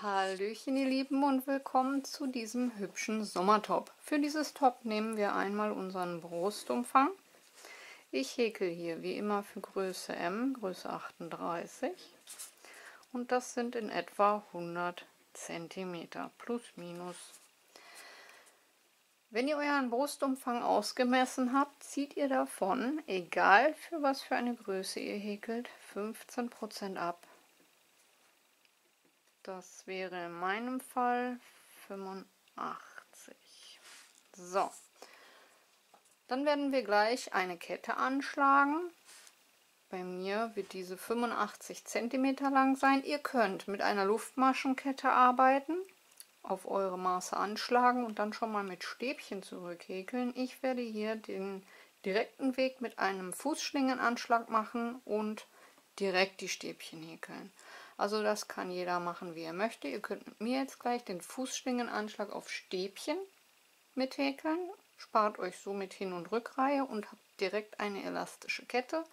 Hallöchen ihr Lieben und willkommen zu diesem hübschen Sommertop. Für dieses Top nehmen wir einmal unseren Brustumfang. Ich häkel hier wie immer für Größe M, Größe 38 und das sind in etwa 100 cm plus minus. Wenn ihr euren Brustumfang ausgemessen habt, zieht ihr davon, egal für was für eine Größe ihr häkelt, 15% ab. Das wäre in meinem Fall 85. So, dann werden wir gleich eine Kette anschlagen. Bei mir wird diese 85 cm lang sein. Ihr könnt mit einer Luftmaschenkette arbeiten, auf eure Maße anschlagen und dann schon mal mit Stäbchen zurückhäkeln. Ich werde hier den direkten Weg mit einem Fußschlingenanschlag machen und direkt die Stäbchen häkeln. Also das kann jeder machen, wie er möchte. Ihr könnt mit mir jetzt gleich den Fußschlingenanschlag auf Stäbchen mithäkeln, spart euch somit Hin- und Rückreihe und habt direkt eine elastische Kette.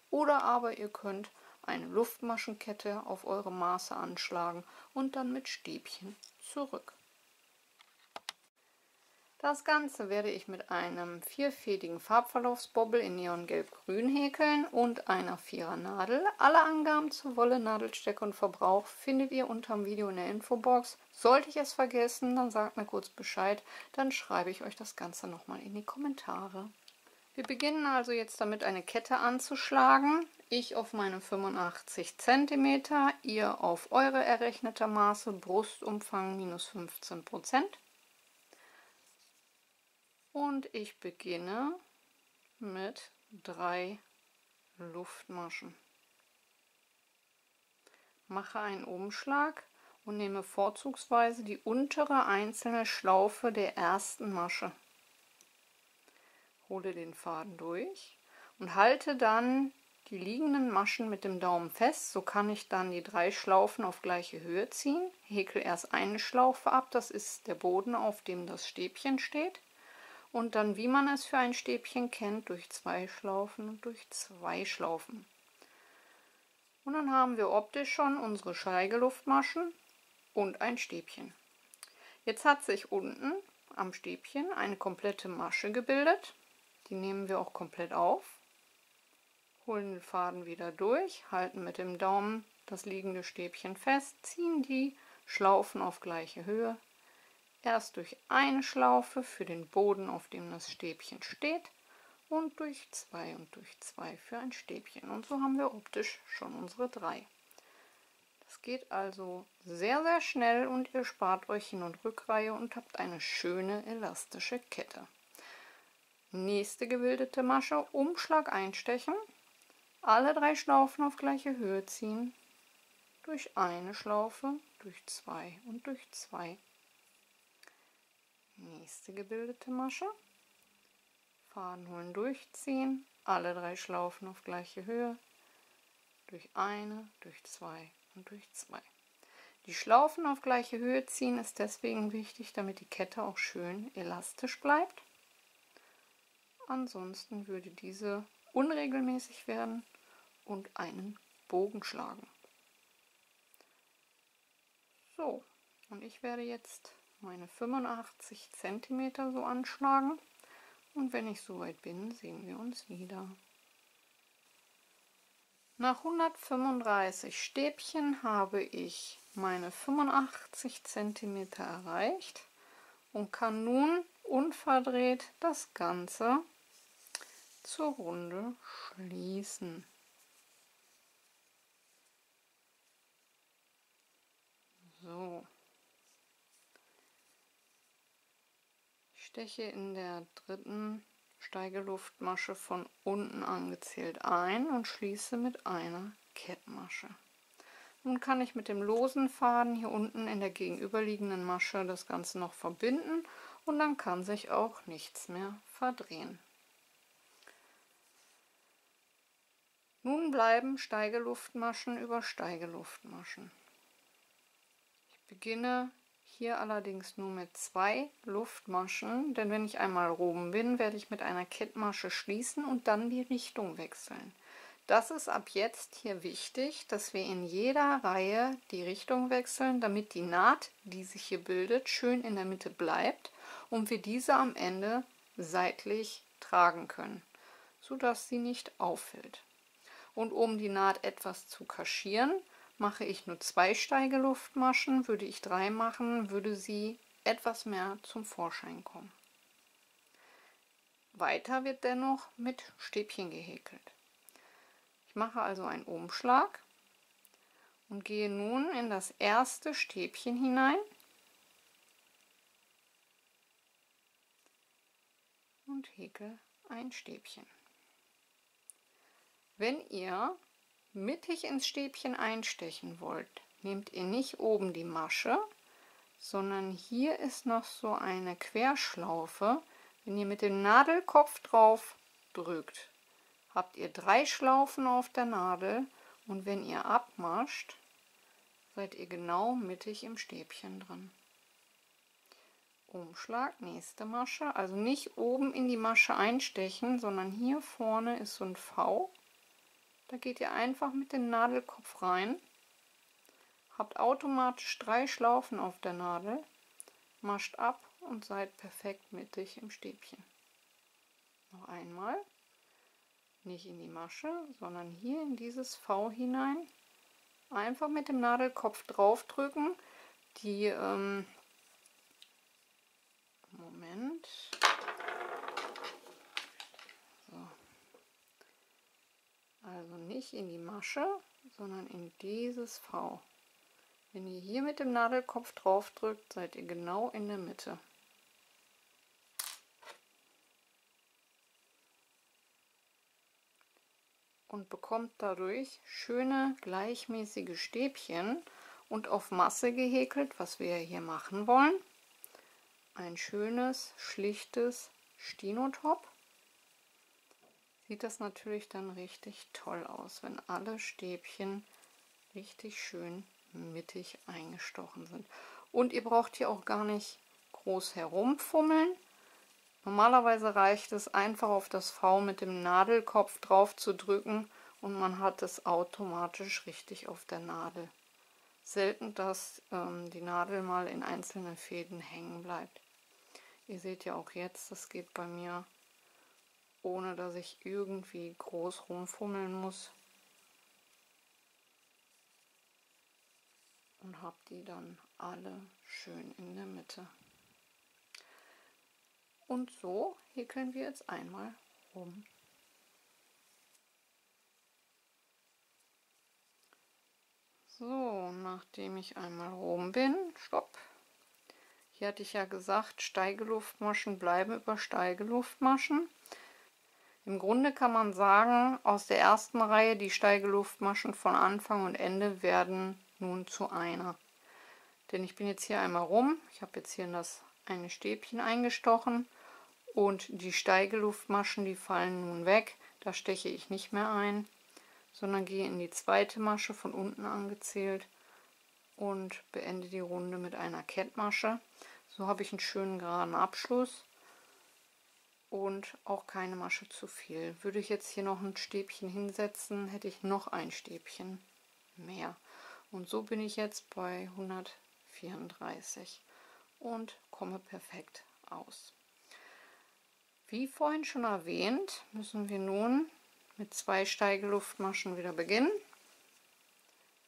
Oder aber ihr könnt eine Luftmaschenkette auf eure Maße anschlagen und dann mit Stäbchen zurück. Das Ganze werde ich mit einem vierfädigen Farbverlaufsbobbel in Neongelb-Grün häkeln und einer 4er Nadel. Alle Angaben zu Wolle, Nadelstärke und Verbrauch findet ihr unter dem Video in der Infobox. Sollte ich es vergessen, dann sagt mir kurz Bescheid, dann schreibe ich euch das Ganze nochmal in die Kommentare. Wir beginnen also jetzt damit, eine Kette anzuschlagen. Ich auf meine 85 cm, ihr auf eure errechnete Maße, Brustumfang minus 15%. Und ich beginne mit 3 Luftmaschen. Mache einen Umschlag und nehme vorzugsweise die untere einzelne Schlaufe der ersten Masche. Hole den Faden durch und halte dann die liegenden Maschen mit dem Daumen fest. So kann ich dann die 3 Schlaufen auf gleiche Höhe ziehen. Häkel erst eine Schlaufe ab, das ist der Boden, auf dem das Stäbchen steht. Und dann, wie man es für ein Stäbchen kennt, durch 2 Schlaufen und durch 2 Schlaufen. Und dann haben wir optisch schon unsere Steigeluftmaschen und ein Stäbchen. Jetzt hat sich unten am Stäbchen eine komplette Masche gebildet. Die nehmen wir auch komplett auf. Holen den Faden wieder durch, halten mit dem Daumen das liegende Stäbchen fest, ziehen die Schlaufen auf gleiche Höhe. Erst durch eine Schlaufe für den Boden, auf dem das Stäbchen steht, und durch 2 und durch 2 für ein Stäbchen. Und so haben wir optisch schon unsere 3. Das geht also sehr, sehr schnell und ihr spart euch Hin- und Rückreihe und habt eine schöne elastische Kette. Nächste gebildete Masche, Umschlag einstechen, alle 3 Schlaufen auf gleiche Höhe ziehen, durch eine Schlaufe, durch 2 und durch 2. Nächste gebildete Masche, Faden holen, durchziehen, alle 3 Schlaufen auf gleiche Höhe, durch eine, durch 2 und durch 2. Die Schlaufen auf gleiche Höhe ziehen ist deswegen wichtig, damit die Kette auch schön elastisch bleibt. Ansonsten würde diese unregelmäßig werden und einen Bogen schlagen. So, und ich werde jetzt meine 85 cm so anschlagen und wenn ich soweit bin, sehen wir uns wieder. Nach 135 Stäbchen habe ich meine 85 cm erreicht und kann nun unverdreht das Ganze zur Runde schließen. So. Ich steche in der dritten Steigeluftmasche von unten angezählt ein und schließe mit einer Kettmasche. Nun kann ich mit dem losen Faden hier unten in der gegenüberliegenden Masche das Ganze noch verbinden und dann kann sich auch nichts mehr verdrehen. Nun bleiben Steigeluftmaschen über Steigeluftmaschen. Ich beginne hier allerdings nur mit 2 Luftmaschen, denn wenn ich einmal oben bin, werde ich mit einer Kettmasche schließen und dann die Richtung wechseln. Das ist ab jetzt hier wichtig, dass wir in jeder Reihe die Richtung wechseln, damit die Naht, die sich hier bildet, schön in der Mitte bleibt und wir diese am Ende seitlich tragen können, sodass sie nicht auffällt. Und um die Naht etwas zu kaschieren, mache ich nur 2 Steigeluftmaschen. Würde ich 3 machen, würde sie etwas mehr zum Vorschein kommen. Weiter wird dennoch mit Stäbchen gehäkelt. Ich mache also einen Umschlag und gehe nun in das erste Stäbchen hinein und häkle ein Stäbchen. Wenn ihr mittig ins Stäbchen einstechen wollt, nehmt ihr nicht oben die Masche, sondern hier ist noch so eine Querschlaufe. Wenn ihr mit dem Nadelkopf drauf drückt, habt ihr 3 Schlaufen auf der Nadel und wenn ihr abmascht, seid ihr genau mittig im Stäbchen drin. Umschlag, nächste Masche, also nicht oben in die Masche einstechen, sondern hier vorne ist so ein V. Da geht ihr einfach mit dem Nadelkopf rein, habt automatisch 3 Schlaufen auf der Nadel, mascht ab und seid perfekt mittig im Stäbchen. Noch einmal, nicht in die Masche, sondern hier in dieses V hinein. Einfach mit dem Nadelkopf draufdrücken. Die Moment. So. Also nicht in die Masche, sondern in dieses V. Wenn ihr hier mit dem Nadelkopf draufdrückt, seid ihr genau in der Mitte. Und bekommt dadurch schöne gleichmäßige Stäbchen und auf Masse gehäkelt, was wir hier machen wollen. Ein schönes, schlichtes Stino-Top. Sieht das natürlich dann richtig toll aus, wenn alle Stäbchen richtig schön mittig eingestochen sind. Und ihr braucht hier auch gar nicht groß herumfummeln. Normalerweise reicht es einfach auf das V mit dem Nadelkopf drauf zu drücken und man hat es automatisch richtig auf der Nadel. Selten, dass die Nadel mal in einzelnen Fäden hängen bleibt. Ihr seht ja auch jetzt, das geht bei mir, ohne dass ich irgendwie groß rumfummeln muss. Und habe die dann alle schön in der Mitte. Und so häkeln wir jetzt einmal rum. So, nachdem ich einmal rum bin, stopp. Hier hatte ich ja gesagt, Steigeluftmaschen bleiben über Steigeluftmaschen. Im Grunde kann man sagen, aus der ersten Reihe die Steigeluftmaschen von Anfang und Ende werden nun zu einer. Denn ich bin jetzt hier einmal rum, ich habe jetzt hier in das eine Stäbchen eingestochen und die Steigeluftmaschen, die fallen nun weg. Da steche ich nicht mehr ein, sondern gehe in die zweite Masche von unten angezählt und beende die Runde mit einer Kettmasche. So habe ich einen schönen geraden Abschluss und auch keine Masche zu viel. Würde ich jetzt hier noch ein Stäbchen hinsetzen, hätte ich noch ein Stäbchen mehr. Und so bin ich jetzt bei 134 und komme perfekt aus. Wie vorhin schon erwähnt, müssen wir nun mit 2 Steigeluftmaschen wieder beginnen.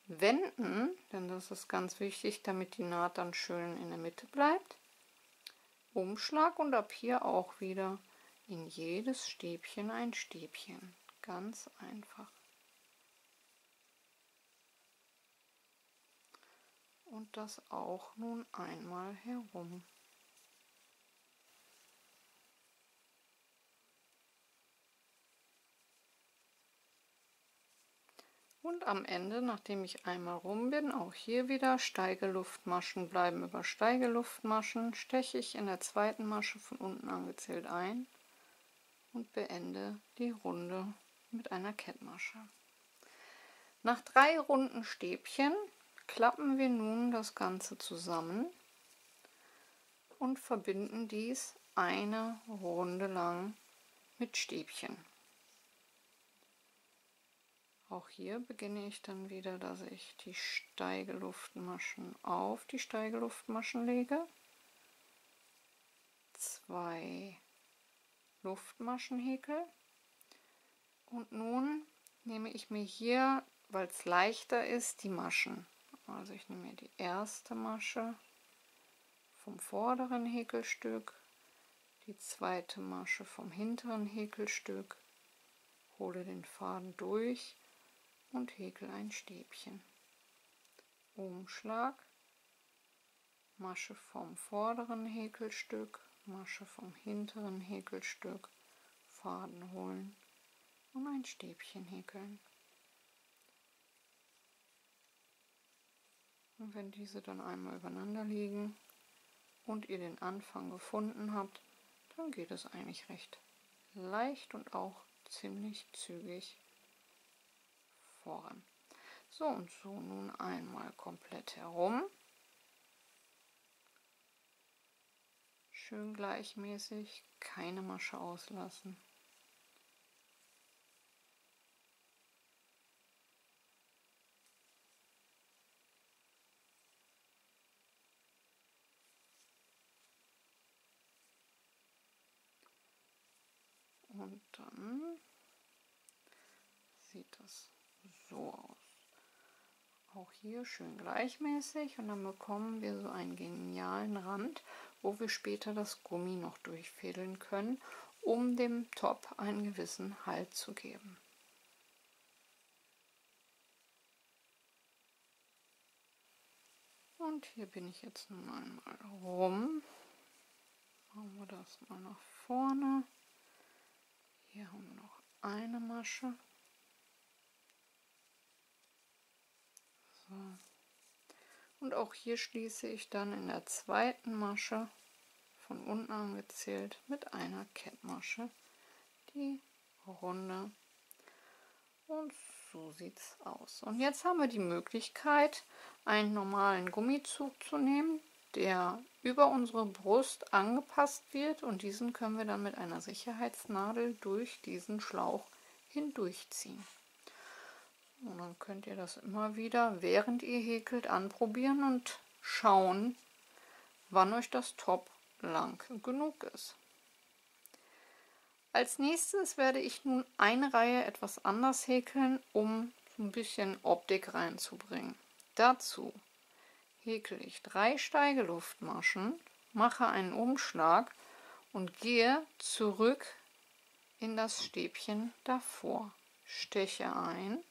Wenden, denn das ist ganz wichtig, damit die Naht dann schön in der Mitte bleibt. Umschlag und ab hier auch wieder in jedes Stäbchen ein Stäbchen. Ganz einfach. Und das auch nun einmal herum. Und am Ende, nachdem ich einmal rum bin, auch hier wieder Steigeluftmaschen bleiben über Steigeluftmaschen, steche ich in der zweiten Masche von unten angezählt ein und beende die Runde mit einer Kettmasche. Nach 3 runden Stäbchen klappen wir nun das Ganze zusammen und verbinden dies eine Runde lang mit Stäbchen. Auch hier beginne ich dann wieder, dass ich die Steigeluftmaschen auf die Steigeluftmaschen lege, 2 Luftmaschen häkel und nun nehme ich mir hier, weil es leichter ist, die Maschen. Also ich nehme mir die erste Masche vom vorderen Häkelstück, die zweite Masche vom hinteren Häkelstück, hole den Faden durch und häkel ein Stäbchen. Umschlag, Masche vom vorderen Häkelstück, Masche vom hinteren Häkelstück, Faden holen und ein Stäbchen häkeln. Und wenn diese dann einmal übereinander liegen und ihr den Anfang gefunden habt, dann geht es eigentlich recht leicht und auch ziemlich zügig voran. So und so nun einmal komplett herum. Schön gleichmäßig, keine Masche auslassen. Und dann sieht das so aus. Auch hier schön gleichmäßig und dann bekommen wir so einen genialen Rand, wo wir später das Gummi noch durchfädeln können, um dem Top einen gewissen Halt zu geben. Und hier bin ich jetzt nun einmal rum. Machen wir das mal nach vorne. Hier haben wir noch eine Masche. So. Und auch hier schließe ich dann in der zweiten Masche von unten angezählt mit einer Kettmasche die Runde. Und so sieht es aus. Und jetzt haben wir die Möglichkeit, einen normalen Gummizug zu nehmen, der über unsere Brust angepasst wird, und diesen können wir dann mit einer Sicherheitsnadel durch diesen Schlauch hindurchziehen. Und dann könnt ihr das immer wieder, während ihr häkelt, anprobieren und schauen, wann euch das Top lang genug ist. Als nächstes werde ich nun eine Reihe etwas anders häkeln, um so ein bisschen Optik reinzubringen. Dazu häkle ich 3 Steigeluftmaschen, mache einen Umschlag und gehe zurück in das Stäbchen davor, steche ein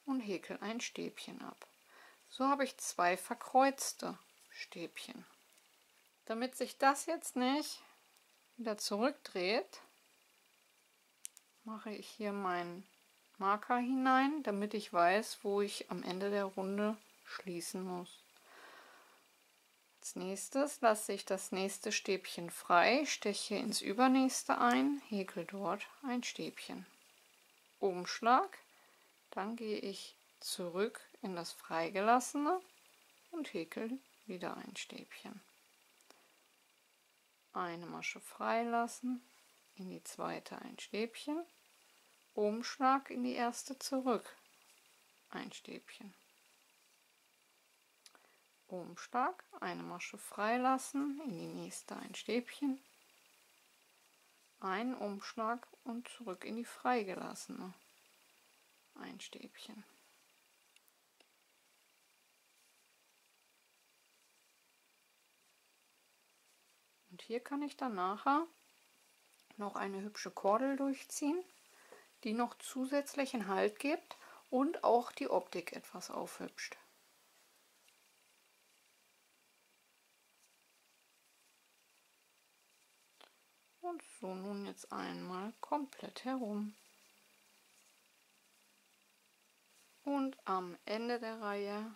und häkel ein Stäbchen ab. So habe ich 2 verkreuzte Stäbchen. Damit sich das jetzt nicht wieder zurückdreht, mache ich hier meinen Marker hinein, damit ich weiß, wo ich am Ende der Runde schließen muss. Als nächstes lasse ich das nächste Stäbchen frei, steche ins übernächste ein, häkel dort ein Stäbchen. Umschlag, dann gehe ich zurück in das freigelassene und häkel wieder ein Stäbchen. Eine Masche freilassen, in die zweite ein Stäbchen, Umschlag in die erste zurück, ein Stäbchen. Umschlag, eine Masche freilassen, in die nächste ein Stäbchen, einen Umschlag und zurück in die freigelassene, ein Stäbchen. Und hier kann ich dann nachher noch eine hübsche Kordel durchziehen, die noch zusätzlichen Halt gibt und auch die Optik etwas aufhübscht. Und so nun jetzt einmal komplett herum. Und am Ende der Reihe,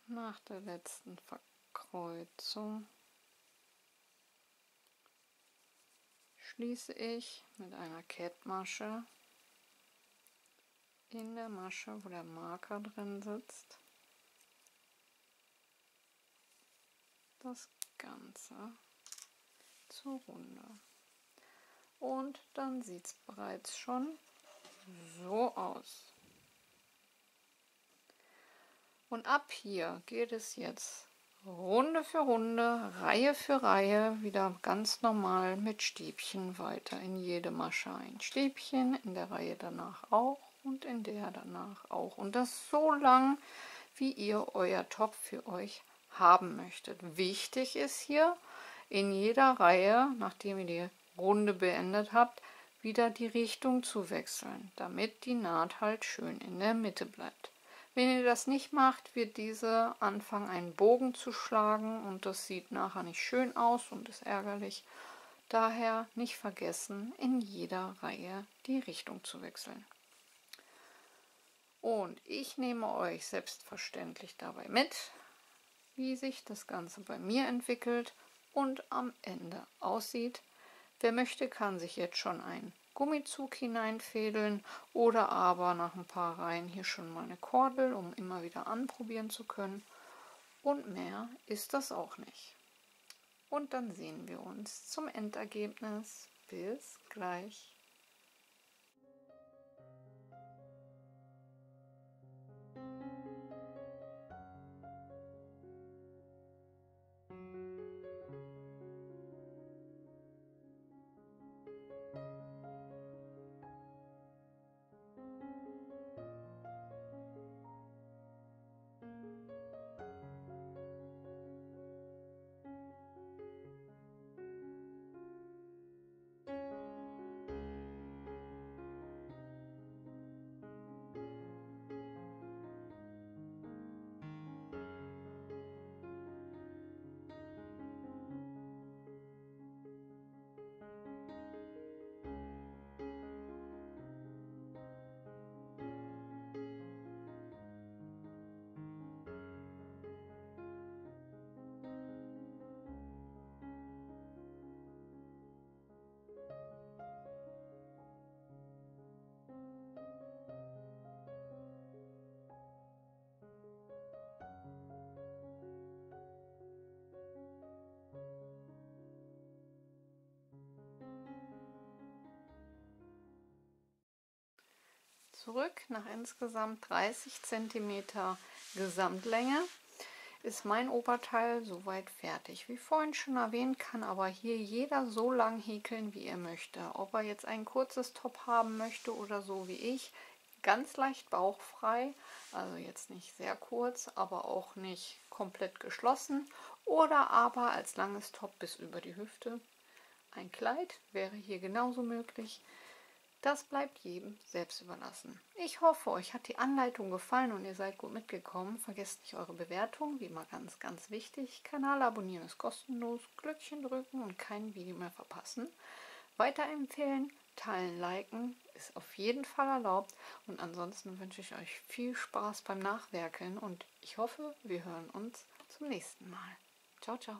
nach der letzten Verkreuzung, schließe ich mit einer Kettmasche in der Masche, wo der Marker drin sitzt, das Ganze zur Runde. Und dann sieht es bereits schon so aus. Und ab hier geht es jetzt Runde für Runde, Reihe für Reihe, wieder ganz normal mit Stäbchen weiter in jede Masche ein Stäbchen, in der Reihe danach auch und in der danach auch. Und das so lang, wie ihr euer Topf für euch haben möchtet. Wichtig ist hier, in jeder Reihe, nachdem ihr die Runde beendet habt, wieder die Richtung zu wechseln, damit die Naht halt schön in der Mitte bleibt. Wenn ihr das nicht macht, wird diese anfangen, einen Bogen zu schlagen und das sieht nachher nicht schön aus und ist ärgerlich. Daher nicht vergessen, in jeder Reihe die Richtung zu wechseln. Und ich nehme euch selbstverständlich dabei mit, wie sich das Ganze bei mir entwickelt und am Ende aussieht. Wer möchte, kann sich jetzt schon einen Gummizug hineinfädeln oder aber nach ein paar Reihen hier schon mal eine Kordel, um immer wieder anprobieren zu können. Und mehr ist das auch nicht. Und dann sehen wir uns zum Endergebnis. Bis gleich. Zurück nach insgesamt 30 cm Gesamtlänge ist mein Oberteil soweit fertig. Wie vorhin schon erwähnt, kann aber hier jeder so lang häkeln, wie er möchte. Ob er jetzt ein kurzes Top haben möchte oder so wie ich, ganz leicht bauchfrei, also jetzt nicht sehr kurz, aber auch nicht komplett geschlossen, oder aber als langes Top bis über die Hüfte. Ein Kleid wäre hier genauso möglich. Das bleibt jedem selbst überlassen. Ich hoffe, euch hat die Anleitung gefallen und ihr seid gut mitgekommen. Vergesst nicht eure Bewertung, wie immer ganz, ganz wichtig. Kanal abonnieren ist kostenlos. Glöckchen drücken und kein Video mehr verpassen. Weiterempfehlen, teilen, liken ist auf jeden Fall erlaubt. Und ansonsten wünsche ich euch viel Spaß beim Nachwerkeln und ich hoffe, wir hören uns zum nächsten Mal. Ciao, ciao.